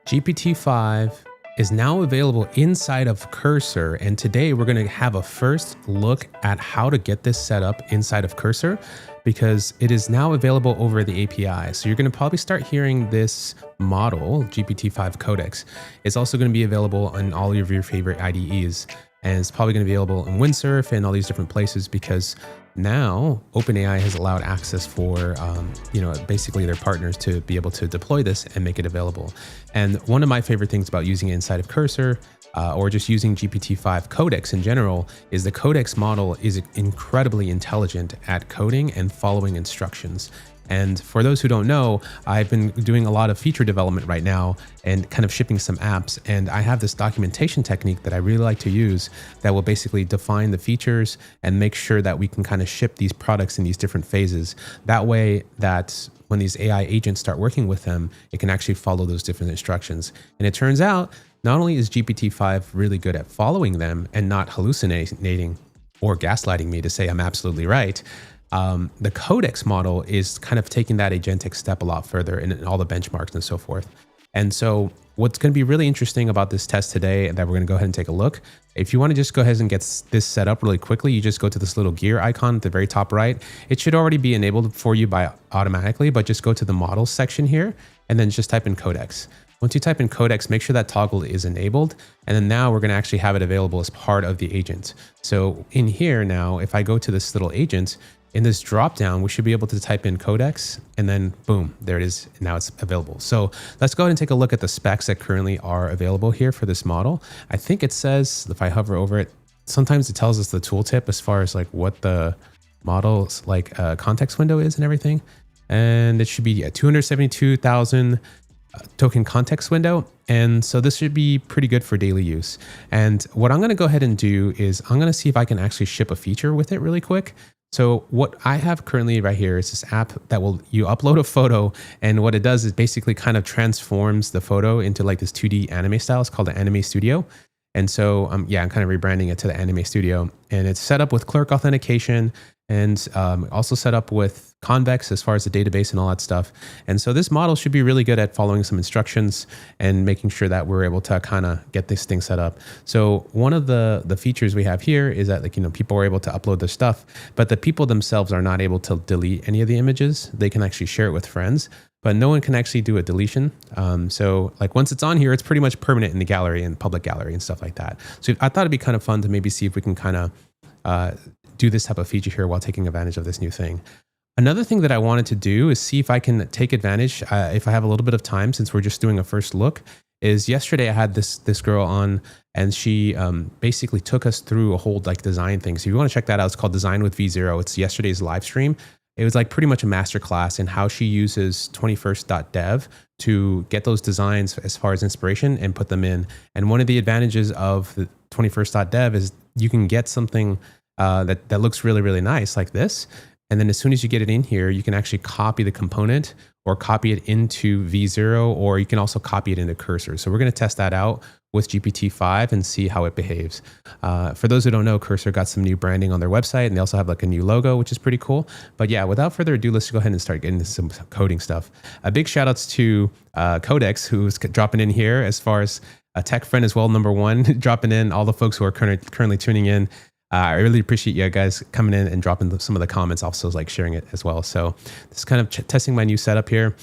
GPT-5 is now available inside of Cursor, and today we're going to have a first look at how to get this set up inside of Cursor because it is now available over the API. So you're going to probably start hearing this model, GPT-5 Codex. It's also going to be available on all of your favorite IDEs, and it's probably going to be available in Windsurf and all these different places because now OpenAI has allowed access for basically their partners to be able to deploy this and make it available. And one of my favorite things about using it inside of Cursor or just using GPT-5 Codex in general is the Codex model is incredibly intelligent at coding and following instructions. And for those who don't know, I've been doing a lot of feature development right now and kind of shipping some apps. And I have this documentation technique that I really like to use that will basically define the features and make sure that we can kind of ship these products in these different phases. That way that when these AI agents start working with them, it can actually follow those different instructions. And it turns out, not only is GPT-5 really good at following them and not hallucinating or gaslighting me to say I'm absolutely right, the Codex model is kind of taking that agentic step a lot further in all the benchmarks and so forth. And so what's going to be really interesting about this test today that we're going to go ahead and take a look, if you want to just go ahead and get this set up really quickly, you just go to this little gear icon at the very top right. It should already be enabled for you by automatically, but just go to the models section here and then just type in Codex. Once you type in Codex, make sure that toggle is enabled. And then now we're going to actually have it available as part of the agent. So in here now, if I go to this little agent, in this dropdown, we should be able to type in Codex and then boom, there it is. Now it's available. So let's go ahead and take a look at the specs that currently are available here for this model. I think it says, if I hover over it, sometimes it tells us the tooltip as far as like what the model's like context window is and everything. And it should be a 272,000 token context window. And so this should be pretty good for daily use. And what I'm going to go ahead and do is I'm going to see if I can actually ship a feature with it really quick. So what I have currently right here is this app that you upload a photo, and what it does is basically kind of transforms the photo into like this 2D anime style. It's called the Anime Studio. And so I'm kind of rebranding it to the Anime Studio, and it's set up with clerk authentication and also set up with Convex as far as the database and all that stuff. And so this model should be really good at following some instructions and making sure that we're able to kind of get this thing set up. So one of the features we have here is that people are able to upload their stuff, but the people themselves are not able to delete any of the images. They can actually share it with friends, but no one can actually do a deletion. So like once it's on here, it's pretty much permanent in the gallery and public gallery and stuff like that. So I thought it'd be kind of fun to maybe see if we can kind of do this type of feature here while taking advantage of this new thing. Another thing that I wanted to do is see if I can take advantage, if I have a little bit of time, since we're just doing a first look, is yesterday I had this girl on, and she basically took us through a whole like design thing. So if you want to check that out, it's called Design with V0. It's yesterday's live stream. It was like pretty much a masterclass in how she uses 21st.dev to get those designs as far as inspiration and put them in. And one of the advantages of the 21st.dev is you can get something that looks really, really nice like this. And then as soon as you get it in here, you can actually copy the component or copy it into V0, or you can also copy it into Cursor. So we're going to test that out with GPT-5 and see how it behaves. For those who don't know, Cursor got some new branding on their website, and they also have like a new logo, which is pretty cool. But yeah, without further ado, let's go ahead and start getting into some coding stuff. A big shout outs to Codex, who's dropping in here as far as a tech friend as well, number one, dropping in, all the folks who are currently tuning in. I really appreciate you guys coming in and dropping some of the comments, also like sharing it as well. So this is kind of testing my new setup here.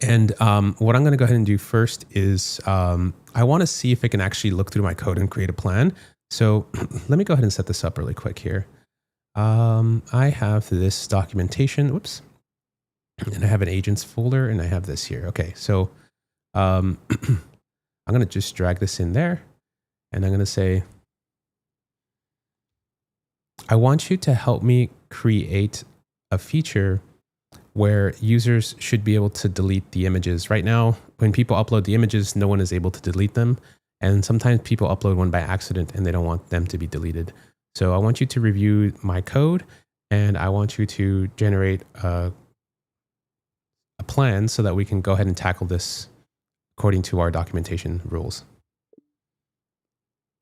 And what I'm going to go ahead and do first is I want to see if I can actually look through my code and create a plan. So let me go ahead and set this up really quick here. I have this documentation, whoops, and I have an agents folder, and I have this here. Okay, so I'm going to just drag this in there, and I'm going to say, I want you to help me create a feature where users should be able to delete the images. Right now, when people upload the images, no one is able to delete them. And sometimes people upload one by accident and they don't want them to be deleted. So I want you to review my code, and I want you to generate a plan so that we can go ahead and tackle this according to our documentation rules.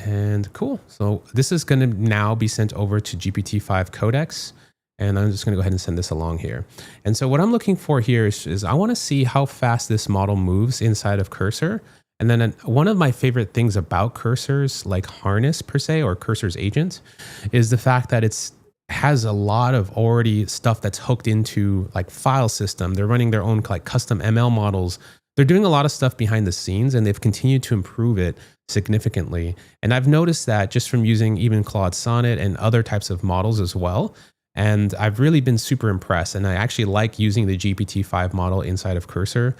And cool. So this is going to now be sent over to GPT-5 Codex. And I'm just going to go ahead and send this along here. And so what I'm looking for here is I want to see how fast this model moves inside of Cursor. And then one of my favorite things about Cursor's like harness per se, or Cursor's agent, is the fact that it's has a lot of already stuff that's hooked into like file system. They're running their own like custom ML models. They're doing a lot of stuff behind the scenes, and they've continued to improve it significantly. And I've noticed that just from using even Claude Sonnet and other types of models as well. And I've really been super impressed. And I actually like using the GPT-5 model inside of Cursor.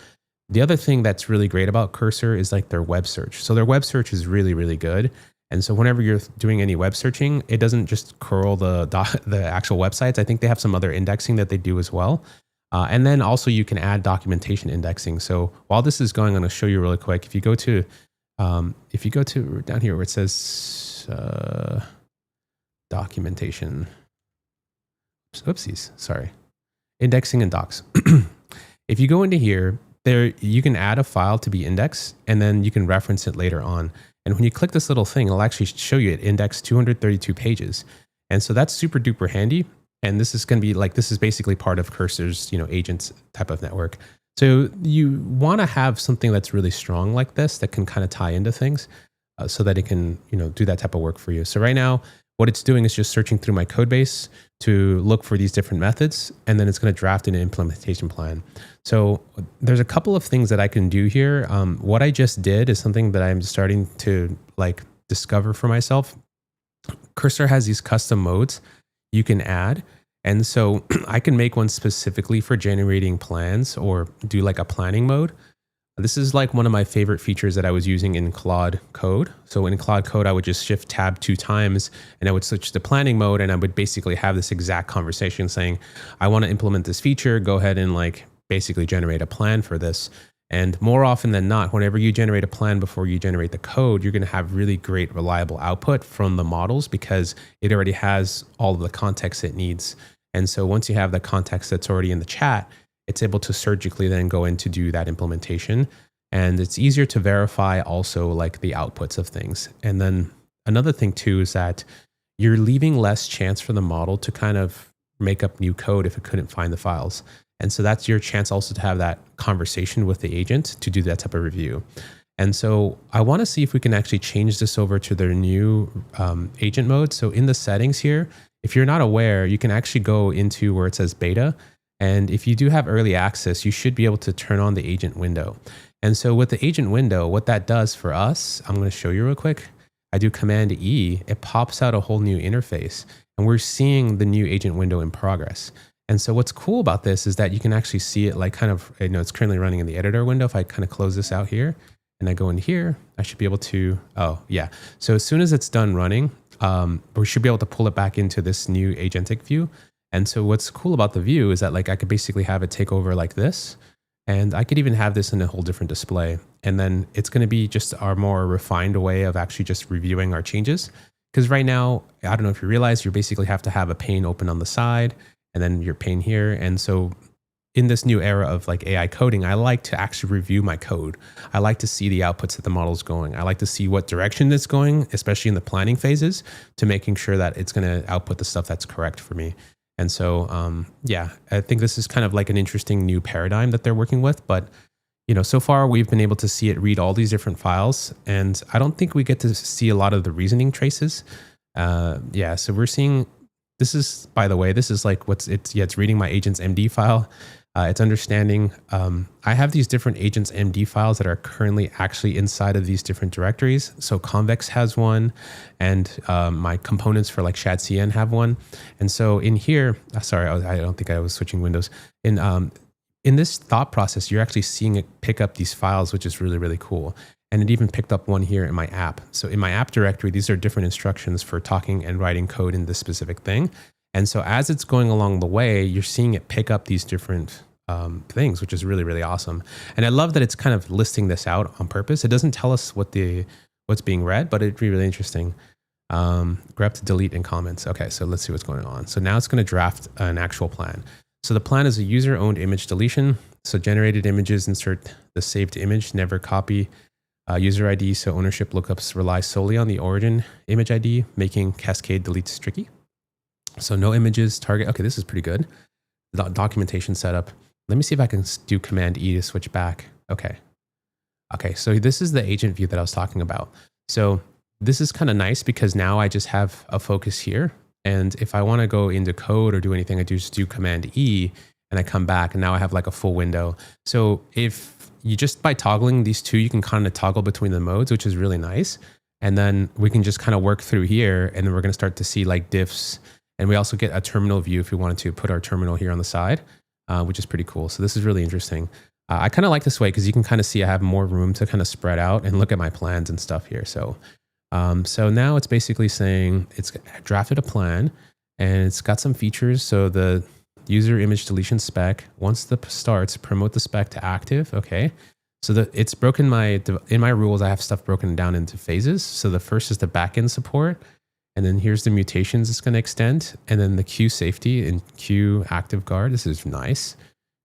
The other thing that's really great about Cursor is like their web search. So their web search is really, really good. And so whenever you're doing any web searching, it doesn't just curl the actual websites. I think they have some other indexing that they do as well. And then also you can add documentation indexing. So while this is going, I'm going to show you really quick. If you go to down here where it says documentation, oopsies, sorry, indexing and docs. If you go into here, there you can add a file to be indexed, and then you can reference it later on. And when you click this little thing, it'll actually show you it indexed 232 pages. And so that's super duper handy. And this is going to be like, this is basically part of Cursor's, agents type of network. So you want to have something that's really strong like this that can kind of tie into things so that it can, do that type of work for you. So right now, what it's doing is just searching through my code base to look for these different methods, and then it's going to draft an implementation plan. So there's a couple of things that I can do here. What I just did is something that I'm starting to like discover for myself. Cursor has these custom modes you can add. And so I can make one specifically for generating plans or do like a planning mode. This is like one of my favorite features that I was using in Claude Code. So in Claude Code, I would just shift tab 2 times and I would switch to planning mode, and I would basically have this exact conversation saying, I want to implement this feature, go ahead and like basically generate a plan for this. And more often than not, whenever you generate a plan before you generate the code, you're going to have really great reliable output from the models because it already has all of the context it needs. And so once you have the context that's already in the chat, it's able to surgically then go in to do that implementation. And it's easier to verify also like the outputs of things. And then another thing too is that you're leaving less chance for the model to kind of make up new code if it couldn't find the files. And so that's your chance also to have that conversation with the agent to do that type of review. And so I want to see if we can actually change this over to their new agent mode. So in the settings here, if you're not aware, you can actually go into where it says beta. And if you do have early access, you should be able to turn on the agent window. And so with the agent window, what that does for us, I'm going to show you real quick. I do Command E, it pops out a whole new interface, and we're seeing the new agent window in progress. And so what's cool about this is that you can actually see it like kind of, it's currently running in the editor window. If I kind of close this out here and I go in here, I should be able to, oh yeah. So as soon as it's done running, we should be able to pull it back into this new agentic view. And so what's cool about the view is that like I could basically have it take over like this, and I could even have this in a whole different display. And then it's going to be just our more refined way of actually just reviewing our changes. Because right now, I don't know if you realize, you basically have to have a pane open on the side and then your pane here. And so in this new era of like AI coding, I like to actually review my code. I like to see the outputs that the model's going. I like to see what direction it's going, especially in the planning phases, to making sure that it's going to output the stuff that's correct for me. And so, yeah, I think this is kind of like an interesting new paradigm that they're working with. But, so far we've been able to see it read all these different files. And I don't think we get to see a lot of the reasoning traces. Yeah, so we're seeing, this is, by the way, this is like it's reading my agent's MD file. It's understanding, I have these different agents MD files that are currently actually inside of these different directories. So Convex has one, and my components for like ShadCN have one. And so in here, sorry, I don't think I was switching windows. In this thought process, you're actually seeing it pick up these files, which is really, really cool. And it even picked up one here in my app. So in my app directory, these are different instructions for talking and writing code in this specific thing. And so as it's going along the way, you're seeing it pick up these different things, which is really, really awesome. And I love that it's kind of listing this out on purpose. It doesn't tell us what's being read, but it'd be really interesting. Grep to delete in comments. Okay, so let's see what's going on. So now it's going to draft an actual plan. So the plan is a user-owned image deletion. So generated images, insert the saved image, never copy user ID. So ownership lookups rely solely on the origin image ID, making cascade deletes tricky. So no images, target. Okay, this is pretty good. Documentation setup. Let me see if I can do Command E to switch back. Okay. Okay, so this is the agent view that I was talking about. So this is kind of nice because now I just have a focus here. And if I want to go into code or do anything, I just do Command E and I come back and now I have like a full window. So if you just by toggling these two, you can kind of toggle between the modes, which is really nice. And then we can just kind of work through here and then we're going to start to see like diffs. And we also get a terminal view if we wanted to put our terminal here on the side, which is pretty cool. So this is really interesting. I kind of like this way because you can kind of see I have more room to kind of spread out and look at my plans and stuff here. So, so now it's basically saying it's drafted a plan and it's got some features. So the user image deletion spec, once the starts, promote the spec to active. Okay. So it's broken in my rules, I have stuff broken down into phases. So the first is the backend support. And then here's the mutations it's going to extend. And then the queue safety and queue active guard. This is nice.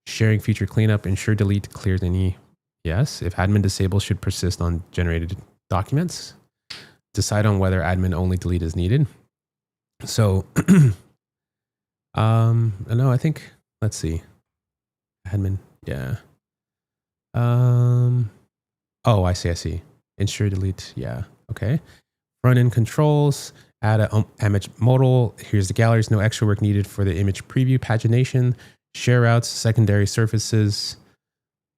Sharing feature cleanup, ensure delete clears any. Yes. If admin disables should persist on generated documents. Decide on whether admin only delete is needed. So, no, I think, let's see. Admin. Yeah. Oh, I see. Ensure delete. Yeah. Okay. Front end controls, add a image modal. Here's the galleries. No extra work needed for the image preview pagination. Share routes, secondary surfaces.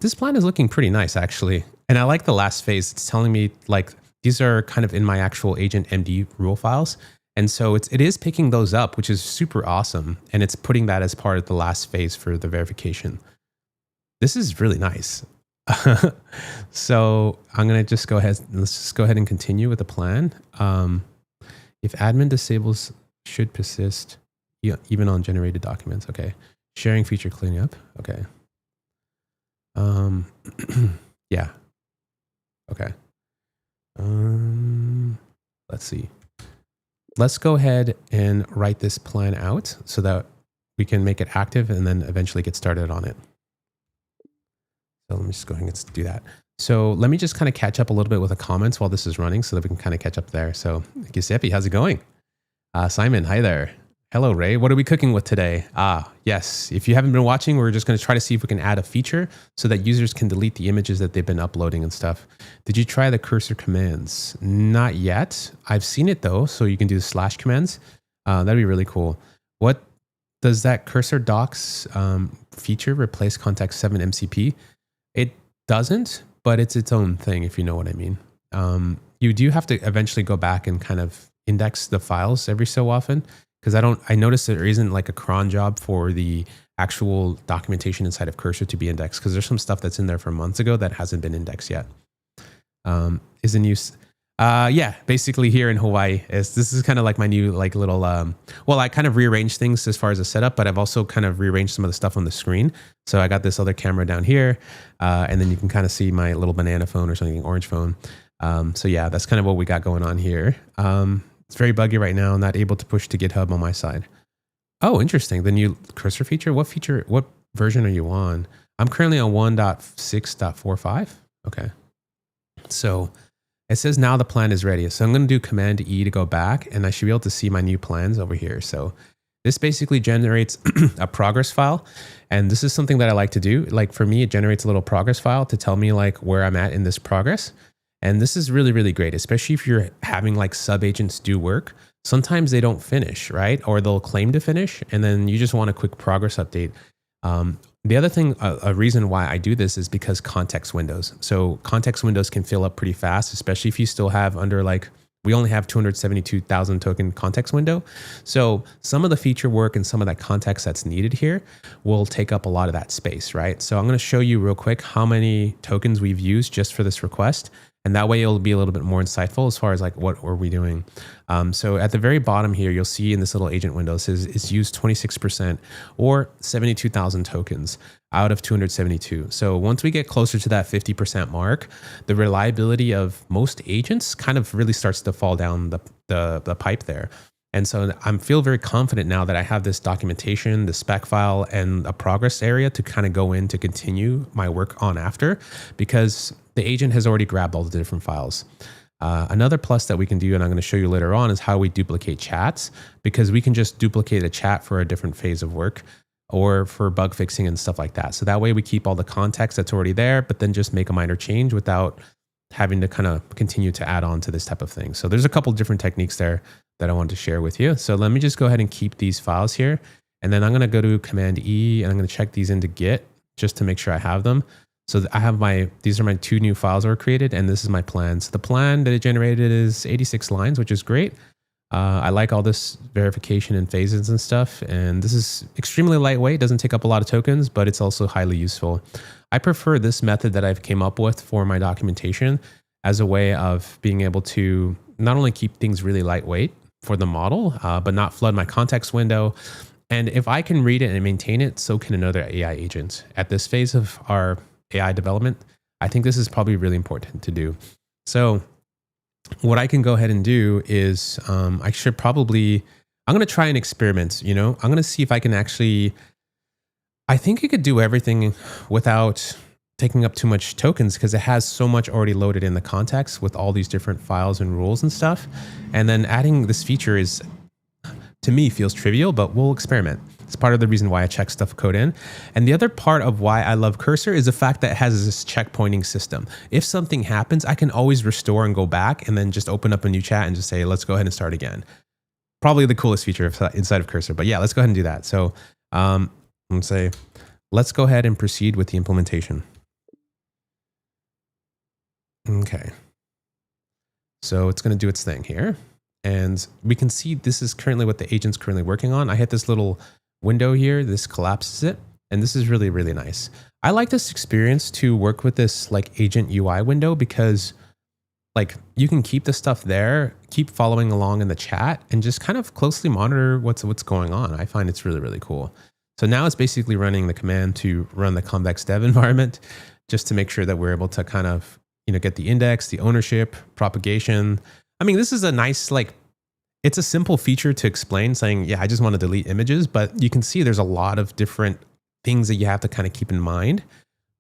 This plan is looking pretty nice, actually. And I like the last phase. It's telling me like these are kind of in my actual agent MD rule files. And so it is picking those up, which is super awesome. And it's putting that as part of the last phase for the verification. This is really nice. So I'm going to just go ahead. Let's just go ahead and continue with the plan. If admin disables should persist even on generated documents. Okay. Sharing feature cleanup. Okay. Yeah. Okay. Let's see. Let's go ahead and write this plan out so that we can make it active and then eventually get started on it. So let me just go ahead and do that. So let me just kind of catch up a little bit with the comments while this is running so that we can kind of catch up there. So Giuseppe, how's it going? Simon, hi there. Hello, Ray. What are we cooking with today? Yes. If you haven't been watching, we're just going to try to see if we can add a feature so that users can delete the images that they've been uploading and stuff. Did you try the cursor commands? Not yet. I've seen it though. So you can do the / commands. That'd be really cool. What does that cursor docs feature replace context 7 MCP? It doesn't, but it's its own thing, if you know what I mean. You do have to eventually go back and kind of index the files every so often. Because I noticed there isn't like a cron job for the actual documentation inside of Cursor to be indexed. Because there's some stuff that's in there from months ago that hasn't been indexed yet. Is in use. Yeah, basically here in Hawaii, this is kind of like my new like little, well, I kind of rearranged things as far as the setup, but I've also kind of rearranged some of the stuff on the screen. So I got this other camera down here, and then you can kind of see my little banana phone or something, orange phone. So yeah, that's kind of what we got going on here. It's very buggy right now, not able to push to GitHub on my side. Oh, interesting. The new cursor feature, what version are you on? I'm currently on 1.6.45. Okay. So it says now the plan is ready. So I'm going to do Command E to go back and I should be able to see my new plans over here. So this basically generates a progress file. And this is something that I like to do. Like for me, it generates a little progress file to tell me like where I'm at in this progress. And this is really, really great, especially if you're having like sub-agents do work. Sometimes they don't finish, right? Or they'll claim to finish and then you just want a quick progress update. The other thing, a reason why I do this is because context windows. So context windows can fill up pretty fast, especially if you still have under like, we only have 272,000 token context window. So some of the feature work and some of that context that's needed here will take up a lot of that space, right? So I'm going to show you real quick how many tokens we've used just for this request. And that way it'll be a little bit more insightful as far as like, what are we doing? So at the very bottom here, you'll see in this little agent window, it says it's used 26% or 72,000 tokens out of 272. So once we get closer to that 50% mark, the reliability of most agents kind of really starts to fall down the pipe there. And so I feel very confident now that I have this documentation, the spec file, and a progress area to kind of go in to continue my work on after, because the agent has already grabbed all the different files. Another plus that we can do, and I'm going to show you later on, is how we duplicate chats, because we can just duplicate a chat for a different phase of work or for bug fixing and stuff like that. So that way we keep all the context that's already there, but then just make a minor change without having to kind of continue to add on to this type of thing. So there's a couple different techniques there that I wanted to share with you. So let me just go ahead and keep these files here. And then I'm going to go to Command E and I'm going to check these into Git just to make sure I have them. So I have these are my 2 new files that were created, and this is my plan. So the plan that it generated is 86 lines, which is great. I like all this verification and phases and stuff. And this is extremely lightweight, doesn't take up a lot of tokens, but it's also highly useful. I prefer this method that I've came up with for my documentation as a way of being able to not only keep things really lightweight for the model, but not flood my context window. And if I can read it and maintain it, so can another AI agent. At this phase of our AI development, I think this is probably really important to do. So what I can go ahead and do is I'm going to try an experiment, I'm going to see if I can actually, I think it could do everything without taking up too much tokens, because it has so much already loaded in the context with all these different files and rules and stuff. And then adding this feature is, to me, feels trivial, but we'll experiment. It's part of the reason why I check stuff code in. And the other part of why I love Cursor is the fact that it has this checkpointing system. If something happens, I can always restore and go back and then just open up a new chat and just say, let's go ahead and start again. Probably the coolest feature inside of Cursor, but yeah, let's go ahead and do that. So I'm gonna say, let's go ahead and proceed with the implementation. Okay. So it's gonna do its thing here. And we can see this is currently what the agent's currently working on. I hit this little window here, this collapses it. And this is really, really nice. I like this experience to work with this like agent UI window, because like you can keep the stuff there, keep following along in the chat, and just kind of closely monitor what's going on. I find it's really, really cool. So now it's basically running the command to run the Convex dev environment, just to make sure that we're able to kind of, get the index, the ownership, propagation. I mean, this is a nice, it's a simple feature to explain, saying, yeah, I just want to delete images, but you can see there's a lot of different things that you have to kind of keep in mind.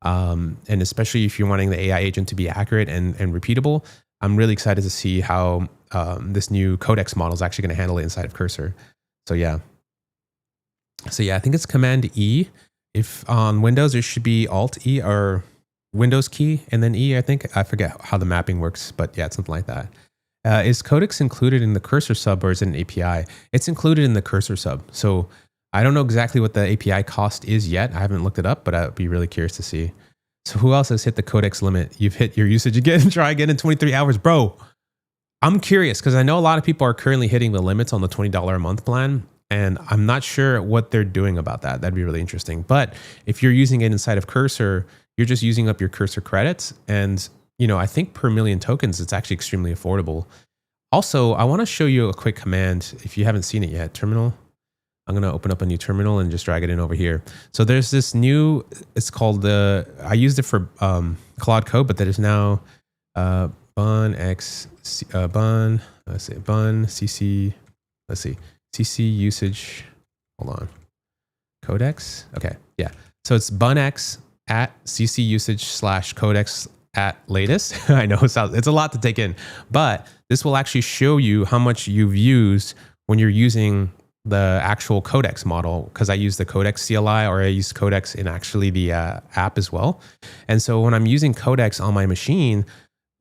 And especially if you're wanting the AI agent to be accurate and repeatable, I'm really excited to see how this new Codex model is actually going to handle it inside of Cursor. So yeah, I think it's Command E. If on Windows, it should be Alt E or Windows key and then E, I think. I forget how the mapping works, but yeah, it's something like that. Is Codex included in the Cursor sub, or is it an API? It's included in the Cursor sub. So I don't know exactly what the API cost is yet. I haven't looked it up, but I'd be really curious to see. So who else has hit the Codex limit? You've hit your usage again. Try again in 23 hours. Bro, I'm curious because I know a lot of people are currently hitting the limits on the $20 a month plan. And I'm not sure what they're doing about that. That'd be really interesting. But if you're using it inside of Cursor, you're just using up your Cursor credits. And I think per million tokens, it's actually extremely affordable. Also, I want to show you a quick command if you haven't seen it yet. Terminal. I'm going to open up a new terminal and just drag it in over here. So there's this new, it's called I used it for Claude Code, but there's now bun cc, cc usage, hold on, Codex. Okay. Yeah. So it's bunx at cc usage / Codex at latest. I know it's a lot to take in, but this will actually show you how much you've used when you're using the actual Codex model, because I use the Codex CLI, or I use Codex in actually the app as well. And so when I'm using Codex on my machine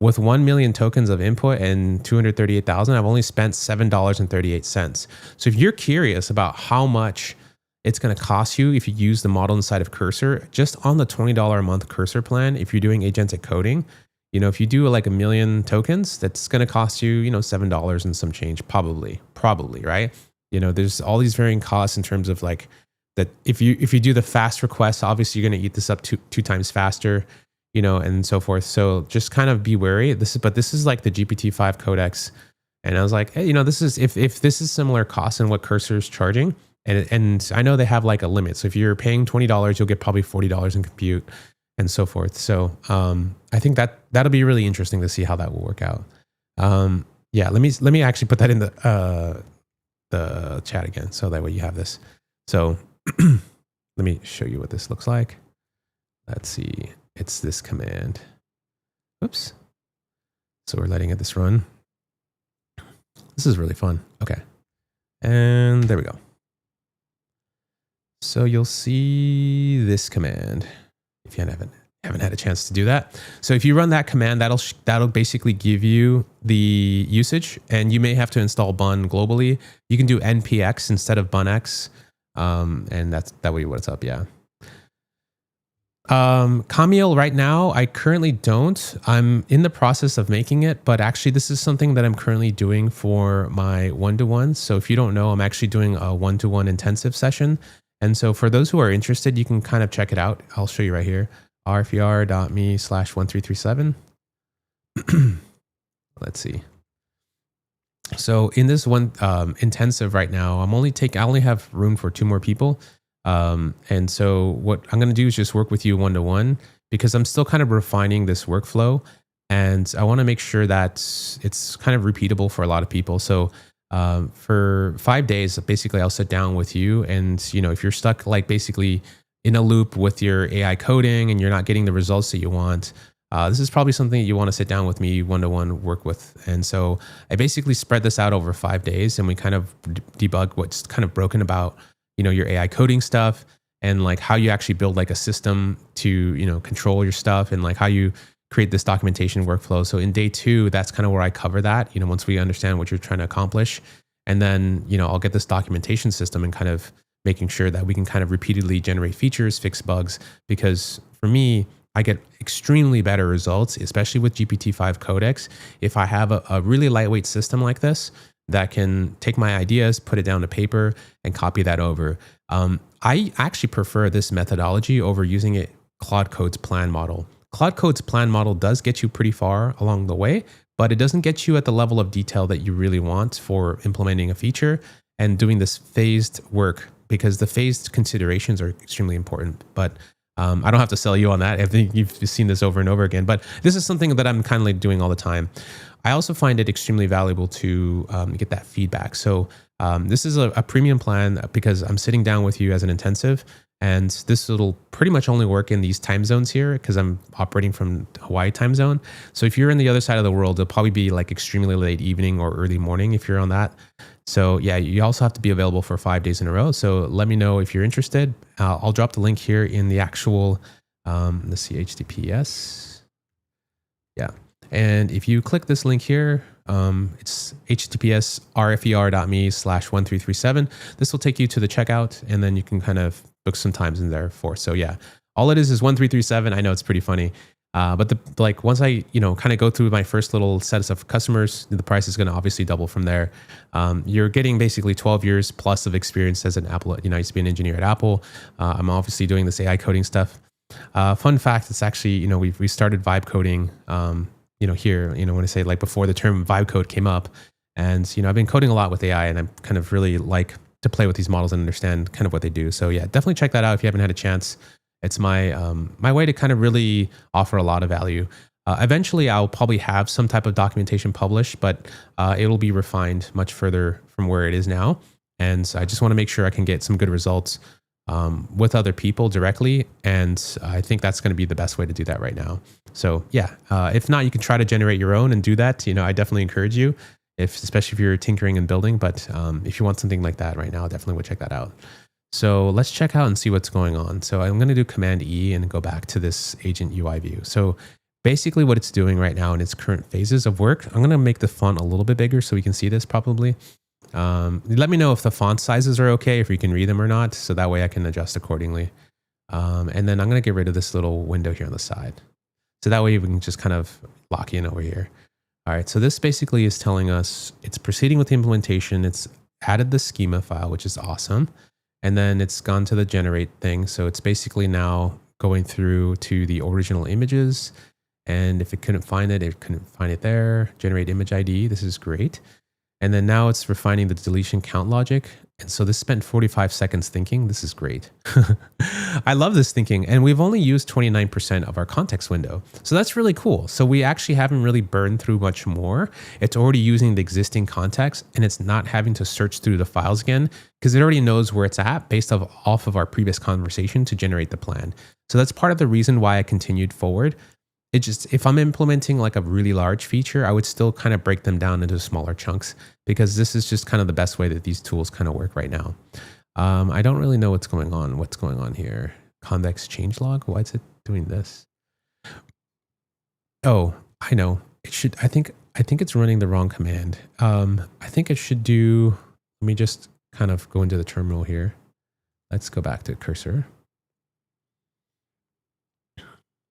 with 1 million tokens of input and 238,000, I've only spent $7.38. So if you're curious about how much it's going to cost you if you use the model inside of Cursor, just on the $20 a month Cursor plan, if you're doing agentic coding, if you do like 1 million tokens, that's going to cost you, $7 and some change, probably, right? There's all these varying costs in terms of like that. If you do the fast requests, obviously you're going to eat this up two times faster, and so forth. So just kind of be wary. This is like the GPT-5 Codex. And I was like, hey, this is, if this is similar costs than what Cursor is charging, and I know they have like a limit. So if you're paying $20, you'll get probably $40 in compute and so forth. So I think that'll be really interesting to see how that will work out. Yeah, let me actually put that in the chat again, so that way you have this. So let me show you what this looks like. Let's see. It's this command. Oops. So we're letting this run. This is really fun. Okay. And there we go. So you'll see this command if you haven't had a chance to do that. So if you run that command, that'll basically give you the usage, and you may have to install bun globally. You can do npx instead of bunx, and that way what's up. Yeah. Camille right now, I currently don't. I'm in the process of making it, but actually this is something that I'm currently doing for my one-to-one. So if you don't know, I'm actually doing a one-to-one intensive session. And so for those who are interested, you can kind of check it out. I'll show you right here, rfr.me/1337. Let's see. So in this one intensive right now, I only have room for 2 more people. And so what I'm going to do is just work with you one-to-one, because I'm still kind of refining this workflow, and I want to make sure that it's kind of repeatable for a lot of people. So for 5 days, basically I'll sit down with you, and if you're stuck like basically in a loop with your AI coding and you're not getting the results that you want, this is probably something that you want to sit down with me one-to-one work with. And so I basically spread this out over 5 days, and we kind of debug what's kind of broken about your AI coding stuff, and like how you actually build like a system to, control your stuff, and like how you create this documentation workflow. So in day 2, that's kind of where I cover that, once we understand what you're trying to accomplish. And then, I'll get this documentation system and kind of making sure that we can kind of repeatedly generate features, fix bugs, because for me, I get extremely better results, especially with GPT-5 Codex, if I have a really lightweight system like this that can take my ideas, put it down to paper, and copy that over. I actually prefer this methodology over using Claude Code's plan model. Claude Code's plan model does get you pretty far along the way, but it doesn't get you at the level of detail that you really want for implementing a feature and doing this phased work, because the phased considerations are extremely important. But I don't have to sell you on that. I think you've seen this over and over again, but this is something that I'm kind of like doing all the time. I also find it extremely valuable to get that feedback. So this is a premium plan because I'm sitting down with you as an intensive, and this will pretty much only work in these time zones here because I'm operating from Hawaii time zone. So if you're in the other side of the world, it'll probably be like extremely late evening or early morning if you're on that. So yeah, you also have to be available for 5 days in a row. So let me know if you're interested. I'll drop the link here in the actual, let's see, HTTPS. Yeah. And if you click this link here, it's https rfer.me/1337. This will take you to the checkout, and then you can kind of book some times in there for. So yeah, all it is 1337. I know it's pretty funny. But once I, kind of go through my first little set of customers, the price is going to obviously double from there. You're getting basically 12 years plus of experience as an Apple. I used to be an engineer at Apple. I'm obviously doing this AI coding stuff. Fun fact, it's actually, we started vibe coding, here, when I say like before the term vibe code came up, and, I've been coding a lot with AI, and I'm kind of really like to play with these models and understand kind of what they do. So yeah, definitely check that out if you haven't had a chance. It's my my way to kind of really offer a lot of value. Eventually, I'll probably have some type of documentation published, but it'll be refined much further from where it is now. And so I just want to make sure I can get some good results with other people directly. And I think that's going to be the best way to do that right now. So yeah, if not, you can try to generate your own and do that. I definitely encourage you, especially if you're tinkering and building. But if you want something like that right now, definitely would check that out. So let's check out and see what's going on. So I'm going to do Command E and go back to this agent UI view. So basically what it's doing right now in its current phases of work, I'm going to make the font a little bit bigger so we can see this probably. Let me know if the font sizes are okay, if you can read them or not. So that way I can adjust accordingly. And then I'm going to get rid of this little window here on the side. So that way we can just kind of lock in over here. All right. So this basically is telling us it's proceeding with the implementation. It's added the schema file, which is awesome. And then it's gone to the generate thing. So it's basically now going through to the original images. And if it couldn't find it couldn't find it there. Generate image ID. This is great. And then now it's refining the deletion count logic. And so this spent 45 seconds thinking. This is great. I love this thinking. And we've only used 29% of our context window. So that's really cool. So we actually haven't really burned through much more. It's already using the existing context, and it's not having to search through the files again because it already knows where it's at based off of our previous conversation to generate the plan. So that's part of the reason why I continued forward. It just, if I'm implementing like a really large feature, I would still kind of break them down into smaller chunks, because this is just kind of the best way that these tools kind of work right now. I don't really know what's going on. What's going on here? Convex changelog. Why is it doing this? Oh, I know. It should, I think it's running the wrong command. I think it should do, let me just kind of go into the terminal here. Let's go back to cursor.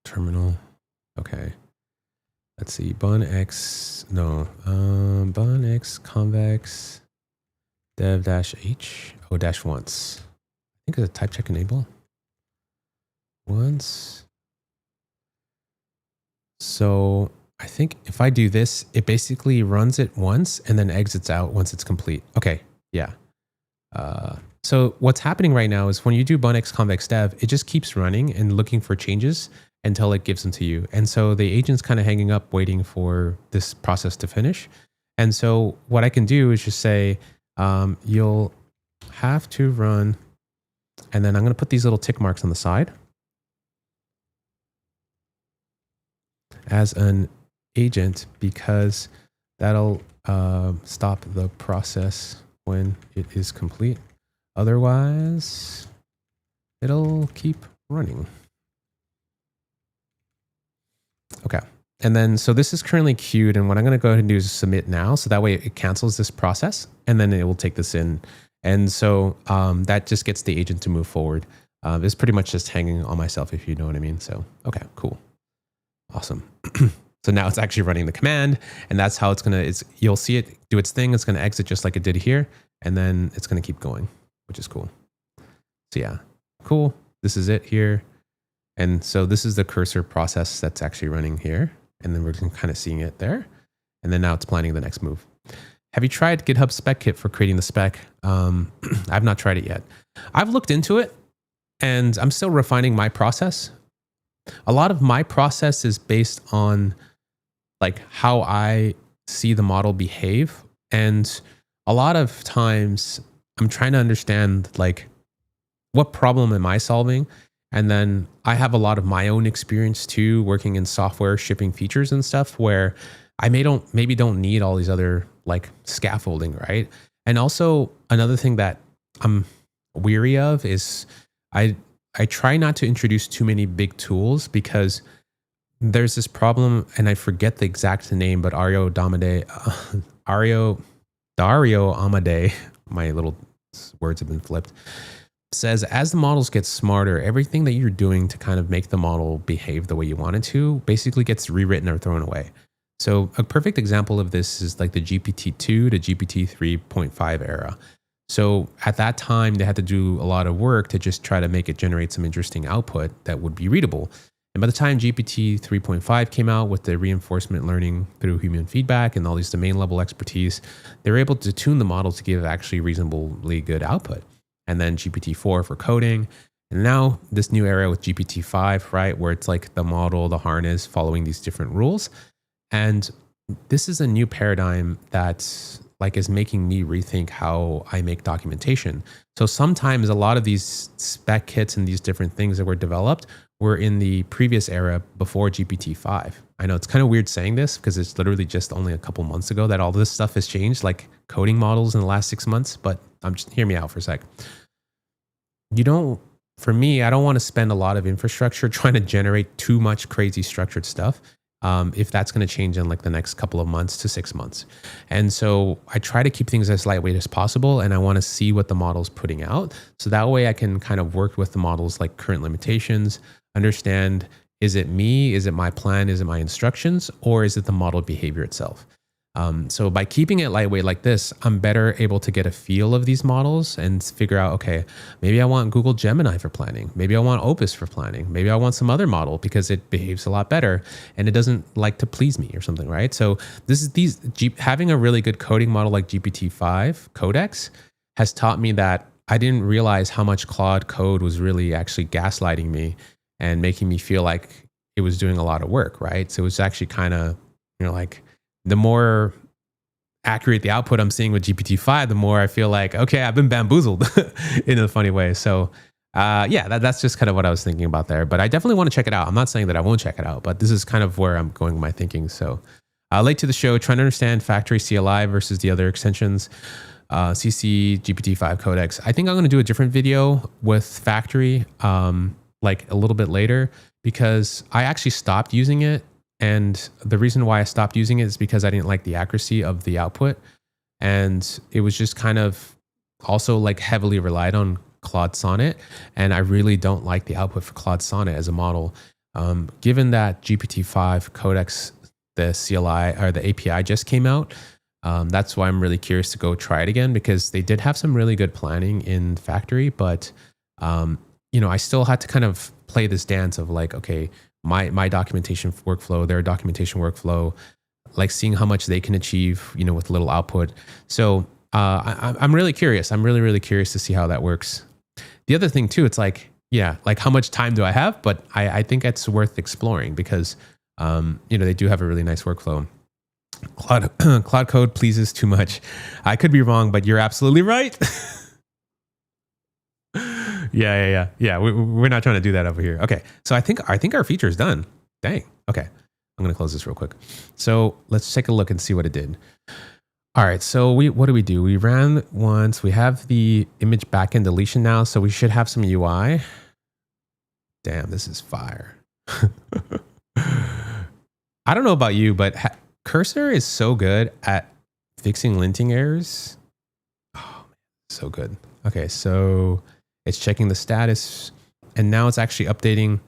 Terminal. Okay. Let's see. Bunx, no. Bunx convex dev-h, oh, dash once. I think it's a type check enable. Once. So I think if I do this, it basically runs it once and then exits out once it's complete. Okay. Yeah. So what's happening right now is when you do bunx convex dev, it just keeps running and looking for changes until it gives them to you. And so the agent's kind of hanging up waiting for this process to finish. And so what I can do is just say, you'll have to run, and then I'm going to put these little tick marks on the side as an agent, because that'll stop the process when it is complete. Otherwise, it'll keep running. Okay. And then, so this is currently queued, and what I'm going to go ahead and do is submit now. So that way it cancels this process, and then it will take this in. And so that just gets the agent to move forward. It's pretty much just hanging on myself, if you know what I mean. So, okay, cool. Awesome. So now it's actually running the command, and that's how it's going to, you'll see it do its thing. It's going to exit just like it did here, and then it's going to keep going, which is cool. So yeah, cool. This is it here. And so this is the cursor process that's actually running here. And then we're kind of seeing it there. And then now it's planning the next move. Have you tried GitHub Spec Kit for creating the spec? I've not tried it yet. I've looked into it, and I'm still refining my process. A lot of my process is based on like how I see the model behave. And a lot of times I'm trying to understand like what problem am I solving? And then I have a lot of my own experience too, working in software, shipping features and stuff, where I maybe don't need all these other like scaffolding, right? And also another thing that I'm weary of is I try not to introduce too many big tools, because there's this problem, and I forget the exact name, but Dario Amade, my little words have been flipped, says as the models get smarter, everything that you're doing to kind of make the model behave the way you want it to basically gets rewritten or thrown away. So a perfect example of this is like the GPT-2 to GPT-3.5 era. So at that time, they had to do a lot of work to just try to make it generate some interesting output that would be readable. And by the time GPT 3.5 came out with the reinforcement learning through human feedback and all these domain level expertise, they were able to tune the model to give actually reasonably good output. And then GPT-4 for coding. And now this new era with GPT-5, right, where it's like the model, the harness following these different rules. And this is a new paradigm that's like is making me rethink how I make documentation. So sometimes a lot of these spec kits and these different things that were developed were in the previous era before GPT-5. I know it's kind of weird saying this because it's literally just only a couple months ago that all this stuff has changed, like coding models in the last 6 months, but hear me out for a sec. For me, I don't want to spend a lot of infrastructure trying to generate too much crazy structured stuff. If that's going to change in like the next couple of months to 6 months. And so I try to keep things as lightweight as possible, and I want to see what the model's putting out. So that way I can kind of work with the model's like current limitations, understand, is it me? Is it my plan? Is it my instructions? Or is it the model behavior itself? So by keeping it lightweight like this, I'm better able to get a feel of these models and figure out, okay, maybe I want Google Gemini for planning. Maybe I want Opus for planning. Maybe I want some other model because it behaves a lot better and it doesn't like to please me or something, right? So having a really good coding model like GPT-5 Codex has taught me that I didn't realize how much Claude Code was really actually gaslighting me and making me feel like it was doing a lot of work, right? So it was actually kind of, like, the more accurate the output I'm seeing with GPT-5, the more I feel like, okay, I've been bamboozled in a funny way. So Yeah, that's just kind of what I was thinking about there. But I definitely want to check it out. I'm not saying that I won't check it out, but this is kind of where I'm going with my thinking. So late to the show, trying to understand factory CLI versus the other extensions. CC, GPT-5 Codex. I think I'm going to do a different video with factory like a little bit later because I actually stopped using it. And the reason why I stopped using it is because I didn't like the accuracy of the output. And it was just kind of also like heavily relied on Claude Sonnet. And I really don't like the output for Claude Sonnet as a model. Given that GPT-5 Codex, the CLI or the API just came out, that's why I'm really curious to go try it again because they did have some really good planning in factory, but I still had to kind of play this dance of like, okay, my documentation workflow, their documentation workflow, like seeing how much they can achieve, with little output. So I'm really curious. I'm really, really curious to see how that works. The other thing too, it's like, yeah, like how much time do I have? But I think it's worth exploring because, they do have a really nice workflow. Claude Code pleases too much. I could be wrong, but you're absolutely right. Yeah. We're not trying to do that over here. Okay, so I think our feature is done. Dang. Okay, I'm gonna close this real quick. So let's take a look and see what it did. All right, so what do? We ran once. We have the image backend deletion now, so we should have some UI. Damn, this is fire. I don't know about you, but Cursor is so good at fixing linting errors. Oh, man, so good. Okay, so it's checking the status, and now it's actually updating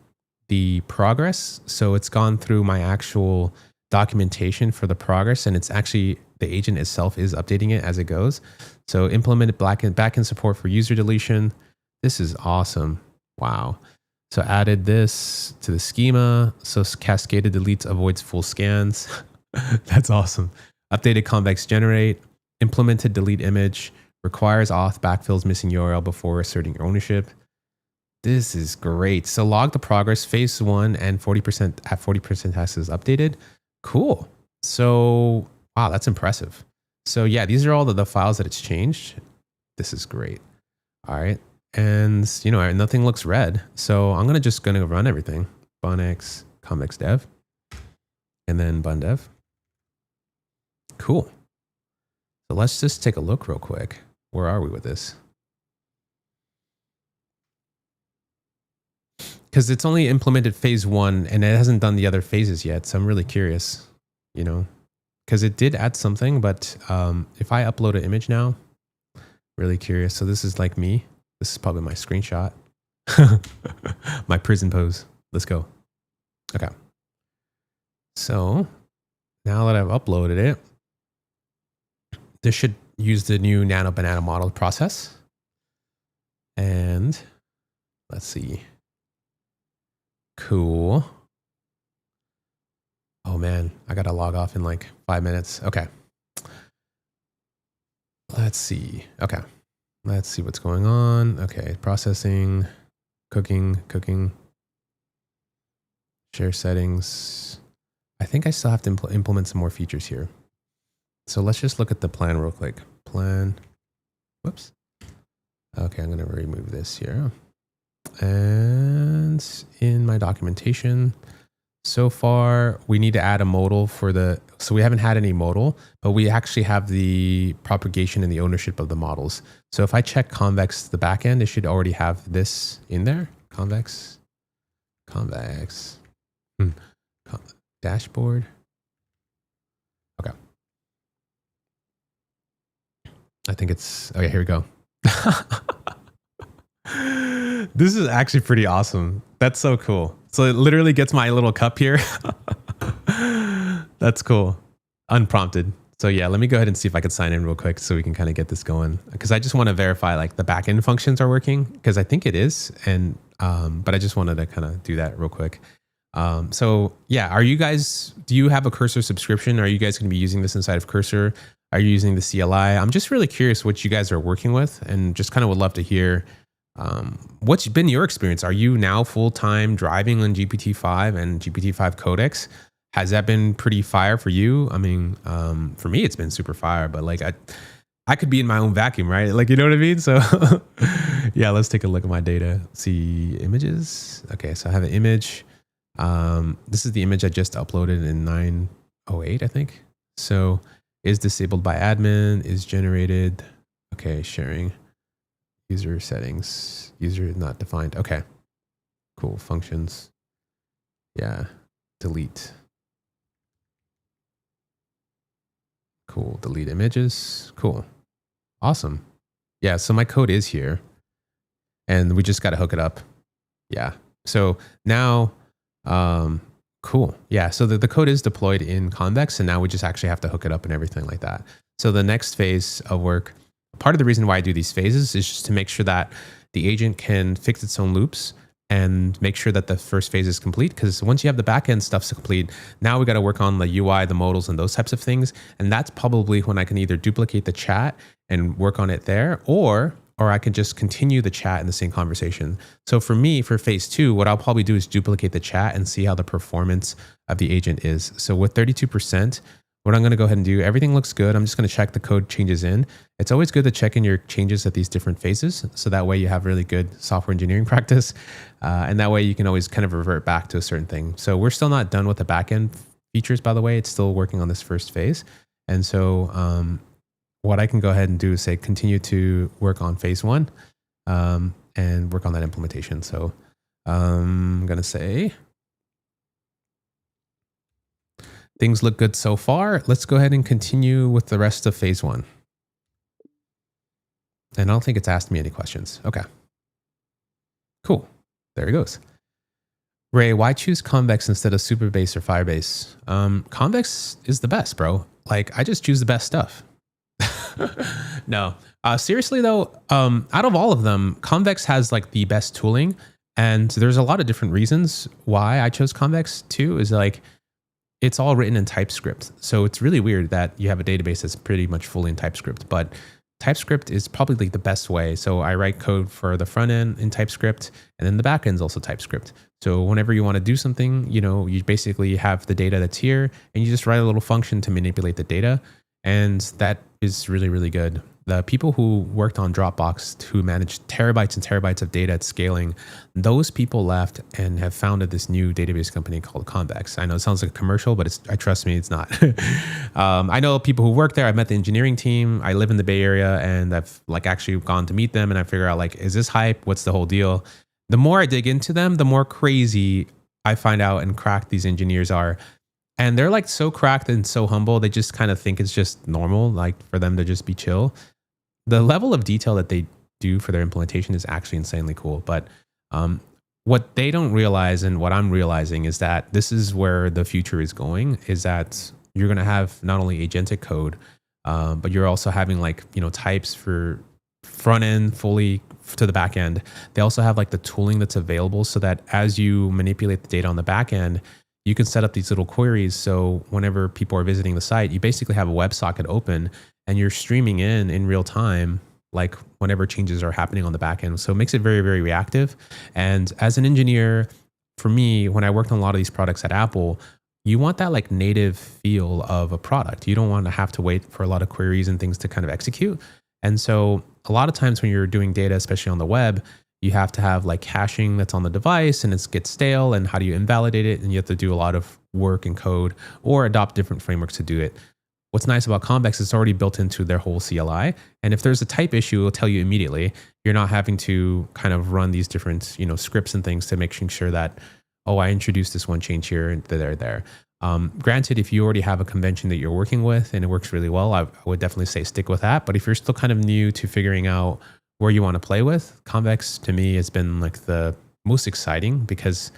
the progress. So it's gone through my actual documentation for the progress, and it's actually the agent itself is updating it as it goes. So implemented backend support for user deletion. This is awesome. Wow. So added this to the schema. So cascaded deletes avoids full scans. That's awesome. Updated Convex generate. Implemented delete image. Requires auth backfills missing URL before asserting ownership. This is great. So log the progress. Phase 1 and 40% at 40% task is updated. Cool. So wow, that's impressive. So yeah, these are all the files that it's changed. This is great. All right. And nothing looks red. So I'm gonna run everything. Bunx, Convex dev, and then bun dev. Cool. So let's just take a look real quick. Where are we with this? Because it's only implemented phase 1 and it hasn't done the other phases yet. So I'm really curious, because it did add something, but if I upload an image now, really curious. So this is like me. This is probably my screenshot. My prison pose. Let's go. Okay. So now that I've uploaded it, this should use the new Nano Banana model process. And let's see. Cool. Oh man, I gotta log off in like 5 minutes. Okay. Let's see. Okay. Let's see what's going on. Okay, processing, cooking, share settings. I think I still have to implement some more features here. So let's just look at the plan real quick. Plan. Whoops. Okay, I'm going to remove this here. And in my documentation, so far we need to add a modal so we haven't had any modal, but we actually have the propagation and the ownership of the models. So if I check Convex, the backend, it should already have this in there. Convex, dashboard. Okay. I think it's, okay, here we go. This is actually pretty awesome. That's so cool. So it literally gets my little cup here. That's cool. Unprompted. So yeah, let me go ahead and see if I can sign in real quick so we can kind of get this going. Because I just want to verify like the backend functions are working, because I think it is. And but I just wanted to kind of do that real quick. So yeah, do you have a Cursor subscription? Are you guys going to be using this inside of Cursor? Are you using the CLI? I'm just really curious what you guys are working with, and just kind of would love to hear what's been your experience. Are you now full-time driving on GPT-5 and GPT-5 Codex? Has that been pretty fire for you? I mean, for me, it's been super fire, but like I could be in my own vacuum, right? Like, you know what I mean? So Yeah, let's take a look at my data. See images. Okay, so I have an image. This is the image I just uploaded in 908, I think. So is disabled by admin, is generated. Okay, sharing. User settings. User not defined. Okay, cool. Functions. Yeah, delete. Cool, delete images. Cool, awesome. Yeah, so my code is here and we just got to hook it up. Yeah, so now, cool. Yeah, so the code is deployed in Convex and now we just actually have to hook it up and everything like that. So the next phase of work, part of the reason why I do these phases is just to make sure that the agent can fix its own loops and make sure that the first phase is complete. Because once you have the backend stuff complete, now we got to work on the UI, the modals, and those types of things. And that's probably when I can either duplicate the chat and work on it there, or I can just continue the chat in the same conversation. So for me, for phase 2, what I'll probably do is duplicate the chat and see how the performance of the agent is. So with 32%, what I'm going to go ahead and do, everything looks good. I'm just going to check the code changes in. It's always good to check in your changes at these different phases. So that way you have really good software engineering practice. And that way you can always kind of revert back to a certain thing. So we're still not done with the backend features, by the way. It's still working on this first phase. And so what I can go ahead and do is say, continue to work on phase 1 and work on that implementation. So I'm going to say, things look good so far. Let's go ahead and continue with the rest of phase 1. And I don't think it's asked me any questions. Okay. Cool. There it goes. Ray, why choose Convex instead of Supabase or Firebase? Convex is the best, bro. Like, I just choose the best stuff. No. Seriously though, out of all of them, Convex has like the best tooling. And there's a lot of different reasons why I chose Convex too, is like, it's all written in TypeScript. So it's really weird that you have a database that's pretty much fully in TypeScript, but TypeScript is probably the best way. So I write code for the front end in TypeScript, and then the back end is also TypeScript. So whenever you want to do something, you basically have the data that's here and you just write a little function to manipulate the data. And that is really, really good. The people who worked on Dropbox, who managed terabytes and terabytes of data at scaling, those people left and have founded this new database company called Convex. I know it sounds like a commercial, but I trust me, it's not. I know people who work there. I've met the engineering team. I live in the Bay Area and I've like actually gone to meet them and I figure out like, is this hype? What's the whole deal? The more I dig into them, the more crazy I find out and cracked these engineers are. And they're like so cracked and so humble. They just kind of think it's just normal, like for them to just be chill. The level of detail that they do for their implementation is actually insanely cool. But what they don't realize and what I'm realizing is that this is where the future is going, is that you're going to have not only agentic code, but you're also having like, types for front end fully to the back end. They also have like the tooling that's available so that as you manipulate the data on the back end, you can set up these little queries. So whenever people are visiting the site, you basically have a WebSocket open and you're streaming in real time, like whenever changes are happening on the back end. So it makes it very, very reactive. And as an engineer, for me, when I worked on a lot of these products at Apple, you want that like native feel of a product. You don't want to have to wait for a lot of queries and things to kind of execute. And so a lot of times when you're doing data, especially on the web, you have to have like caching that's on the device and it gets stale, and how do you invalidate it? And you have to do a lot of work and code or adopt different frameworks to do it. What's nice about Convex is it's already built into their whole CLI. And if there's a type issue, it'll tell you immediately. You're not having to kind of run these different, scripts and things to make sure that, oh, I introduced this one change here and there. Granted, if you already have a convention that you're working with and it works really well, I would definitely say stick with that. But if you're still kind of new to figuring out where you want to play with, Convex to me has been like the most exciting because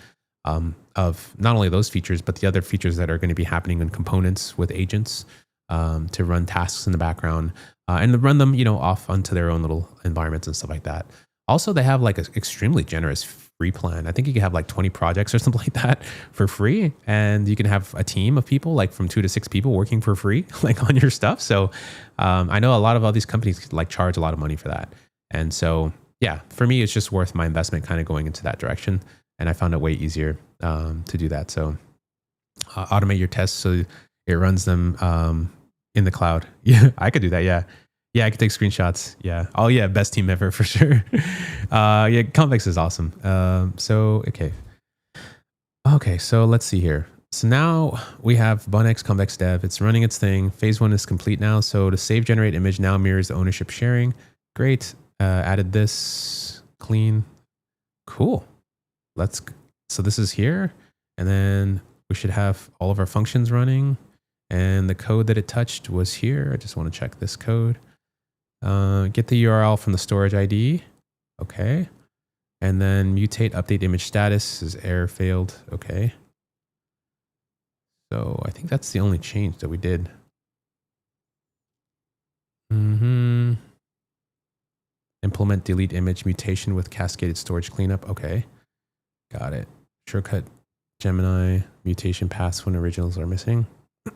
of not only those features, but the other features that are going to be happening in components with agents to run tasks in the background and run them, off onto their own little environments and stuff like that. Also, they have like an extremely generous free plan. I think you can have like 20 projects or something like that for free. And you can have a team of people, like from 2 to 6 people working for free, like on your stuff. So I know a lot of all these companies like charge a lot of money for that. And so, yeah, for me, it's just worth my investment kind of going into that direction. And I found it way easier to do that. So automate your tests so it runs them in the cloud. Yeah, I could do that. Yeah. Yeah, I can take screenshots. Yeah. Oh yeah, best team ever for sure. Yeah, Convex is awesome. Okay, so let's see here. So now we have Bonex Convex Dev. It's running its thing. Phase 1 is complete now. So to save generate image now mirrors the ownership sharing. Great. Added this clean. Cool. So this is here. And then we should have all of our functions running. And the code that it touched was here. I just want to check this code. Get the URL from the storage ID. Okay. And then mutate update image status is error failed. Okay. So I think that's the only change that we did. Implement delete image mutation with cascaded storage cleanup. Okay. Got it. Shortcut Gemini mutation paths when originals are missing.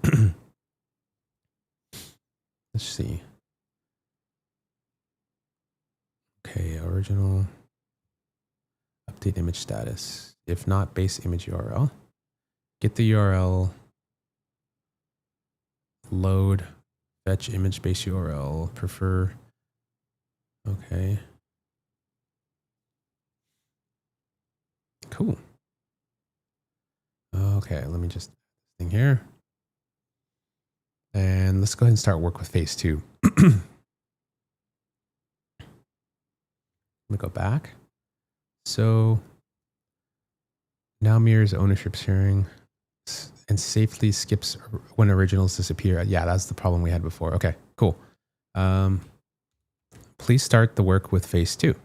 Let's see. Okay, original. Update image status. If not, base image URL. Get the URL. Load. Fetch image base URL. Prefer. Okay. Cool. Okay, let me just thing here. And let's go ahead and start work with phase 2. Let me go back. So now mirrors ownership sharing and safely skips when originals disappear. Yeah, that's the problem we had before. Okay, cool. Please start the work with phase 2.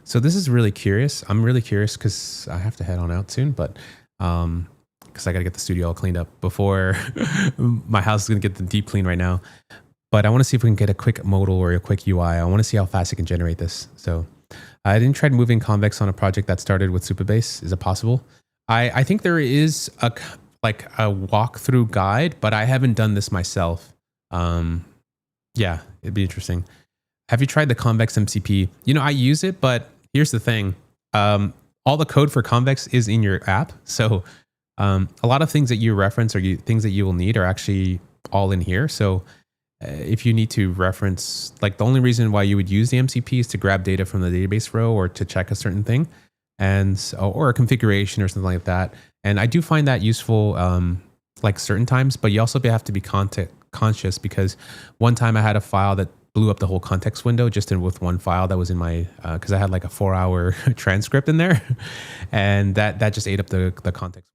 So this is really curious. I'm really curious because I have to head on out soon, but because I got to get the studio all cleaned up before my house is going to get the deep clean right now. But I want to see if we can get a quick modal or a quick UI. I want to see how fast it can generate this. So I didn't try moving Convex on a project that started with Supabase. Is it possible? I think there is a walkthrough guide, but I haven't done this myself. Yeah, it'd be interesting. Have you tried the Convex MCP? You know, I use it, but here's the thing. All the code for Convex is in your app. So a lot of things that you reference or things that you will need are actually all in here. So if you need to reference, like the only reason why you would use the MCP is to grab data from the database row or to check a certain thing or a configuration or something like that. And I do find that useful like certain times, but you also have to be context conscious because one time I had a file that blew up the whole context window just with one file that was in my, because I had like a 4-hour transcript in there and that just ate up the context.